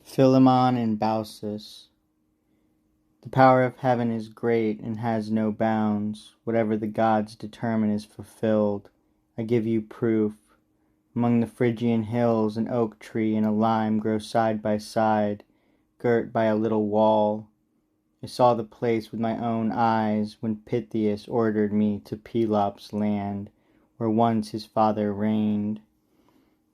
Philemon and Baucis. The power of heaven is great and has no bounds. Whatever the gods determine is fulfilled. I give you proof. Among the Phrygian hills an oak tree and a lime grow side by side, girt by a little wall. I saw the place with my own eyes when Pythias ordered me to Pelops' land, where once his father reigned.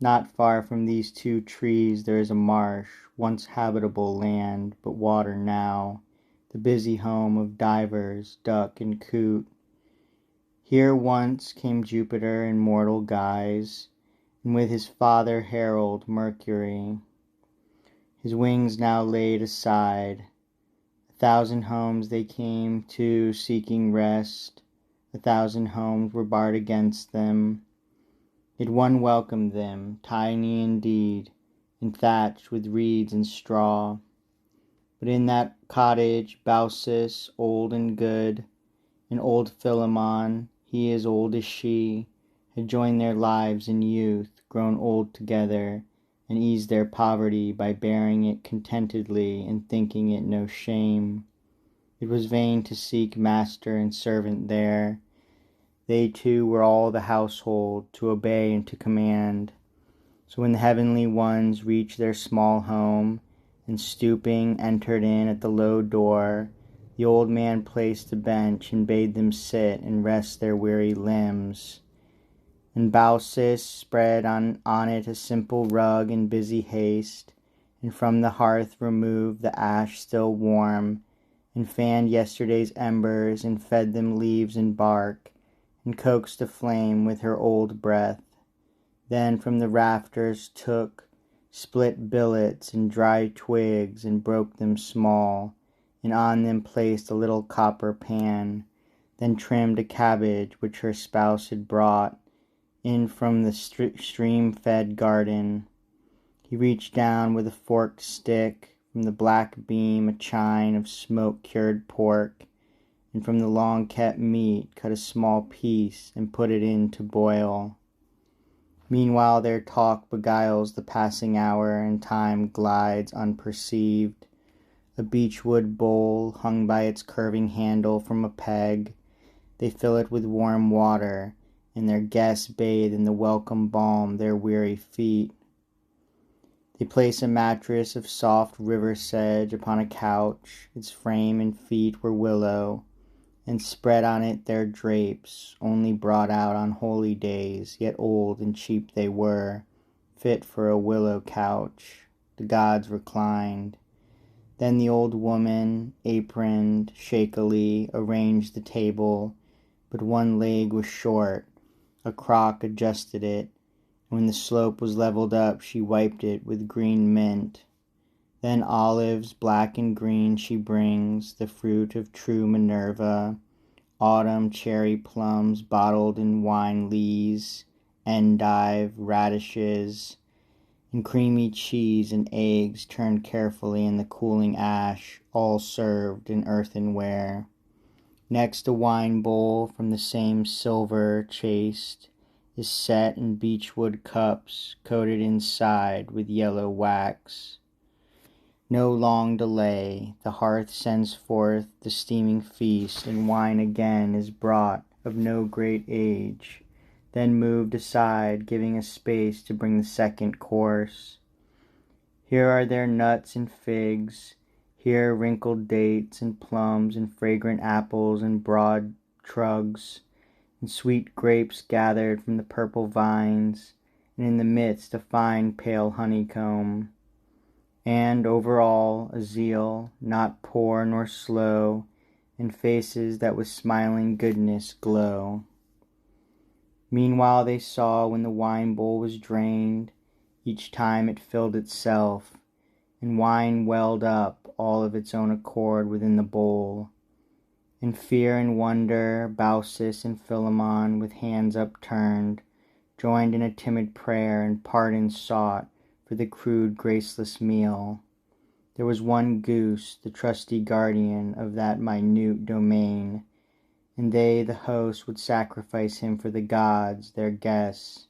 Not far from these two trees there is a marsh, once habitable land, but water now, the busy home of divers, duck and coot. Here once came Jupiter in mortal guise, and with his father herald Mercury, his wings now laid aside. 1,000 homes they came to seeking rest, 1,000 homes were barred against them. Yet one welcomed them, tiny indeed, and thatched with reeds and straw. But in that cottage Baucis, old and good, and old Philemon, he as old as she, had joined their lives in youth, grown old together, and eased their poverty by bearing it contentedly and thinking it no shame. It was vain to seek master and servant there. They too were all the household, to obey and to command. So when the heavenly ones reached their small home, and stooping entered in at the low door, the old man placed a bench and bade them sit and rest their weary limbs. And Baucis spread on it a simple rug in busy haste, and from the hearth removed the ash still warm, and fanned yesterday's embers, and fed them leaves and bark, and coaxed a flame with her old breath. Then from the rafters took split billets and dry twigs, and broke them small, and on them placed a little copper pan. Then trimmed a cabbage which her spouse had brought in from the stream-fed garden. He reached down with a forked stick from the black beam a chine of smoke-cured pork, and from the long-kept meat cut a small piece and put it in to boil. Meanwhile their talk beguiles the passing hour, and time glides unperceived. A beechwood bowl hung by its curving handle from a peg. They fill it with warm water, and their guests bathe in the welcome balm their weary feet. They place a mattress of soft river sedge upon a couch. Its frame and feet were willow, and spread on it their drapes, only brought out on holy days, yet old and cheap they were, fit for a willow couch. The gods reclined. Then the old woman, aproned, shakily, arranged the table, but one leg was short. A crock adjusted it, and when the slope was leveled up, she wiped it with green mint. Then olives, black and green, she brings, the fruit of true Minerva, autumn cherry plums bottled in wine lees, endive, radishes, and creamy cheese and eggs turned carefully in the cooling ash, all served in earthenware. Next a wine bowl from the same silver chaste is set in beechwood cups, coated inside with yellow wax. No long delay, the hearth sends forth the steaming feast, and wine again is brought of no great age, then moved aside, giving a space to bring the second course. Here are there nuts and figs, here wrinkled dates and plums and fragrant apples and broad trugs, and sweet grapes gathered from the purple vines, and in the midst a fine pale honeycomb. And over all a zeal, not poor nor slow, and faces that with smiling goodness glow. Meanwhile they saw when the wine bowl was drained, each time it filled itself, and wine welled up all of its own accord within the bowl. In fear and wonder, Baucis and Philemon, with hands upturned, joined in a timid prayer and pardon sought for the crude, graceless meal. There was one goose, the trusty guardian of that minute domain, and they, the host, would sacrifice him for the gods, their guests.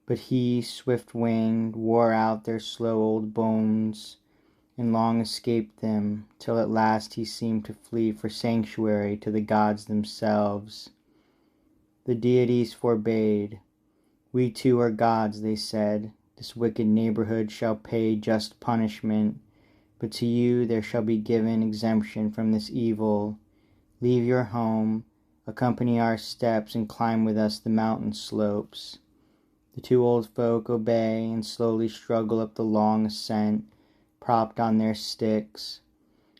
But he, swift-winged, wore out their slow old bones, and long escaped them, till at last he seemed to flee for sanctuary to the gods themselves. The deities forbade. We too are gods, they said. This wicked neighborhood shall pay just punishment, but to you there shall be given exemption from this evil. Leave your home, accompany our steps, and climb with us the mountain slopes. The two old folk obey and slowly struggle up the long ascent, propped on their sticks.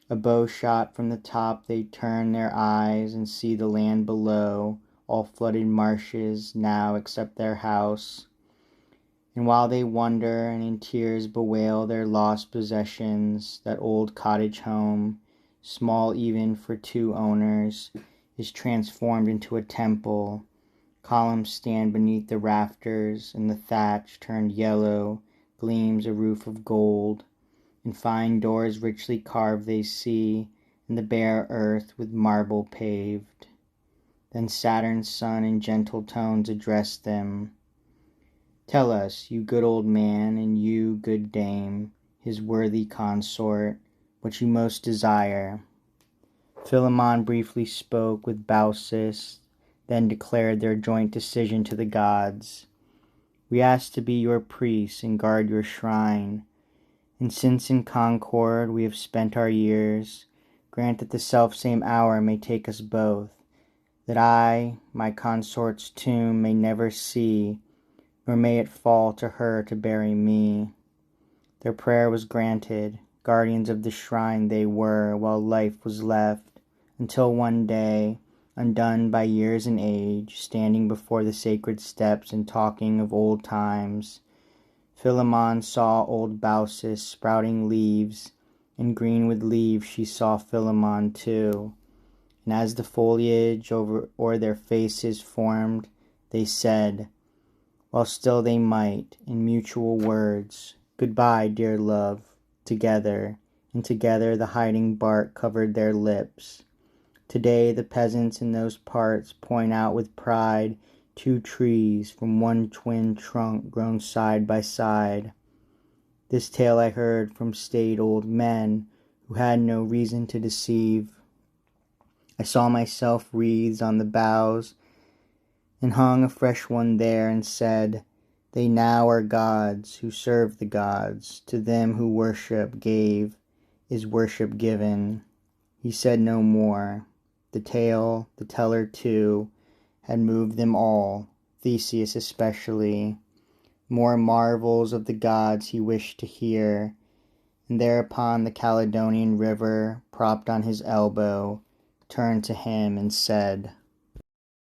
A bow shot from the top, they turn their eyes and see the land below, all flooded marshes now except their house. And while they wonder and in tears bewail their lost possessions, that old cottage home, small even for two owners, is transformed into a temple. Columns stand beneath the rafters, and the thatch, turned yellow, gleams a roof of gold. And fine doors richly carved they see, and the bare earth with marble paved. Then Saturn's son in gentle tones addressed them. Tell us, you good old man, and you, good dame, his worthy consort, what you most desire. Philemon briefly spoke with Baucis, then declared their joint decision to the gods. We ask to be your priests and guard your shrine, and since in concord we have spent our years, grant that the selfsame hour may take us both, that I my consort's tomb may never see, nor may it fall to her to bury me. Their prayer was granted. Guardians of the shrine they were while life was left, until one day, undone by years and age, standing before the sacred steps and talking of old times, Philemon saw old Baucis sprouting leaves, and green with leaves she saw Philemon too. And as the foliage o'er their faces formed, they said, while still they might, in mutual words, Goodbye, dear love, together, and together the hiding bark covered their lips. Today the peasants in those parts point out with pride two trees from one twin trunk grown side by side. This tale I heard from staid old men who had no reason to deceive. I saw myself wreathed on the boughs, and hung a fresh one there, and said, They now are gods who serve the gods. To them who worship gave is worship given. He said no more. The tale, the teller too, had moved them all, Theseus especially. More marvels of the gods he wished to hear, and thereupon the Caledonian river, propped on his elbow, turned to him and said,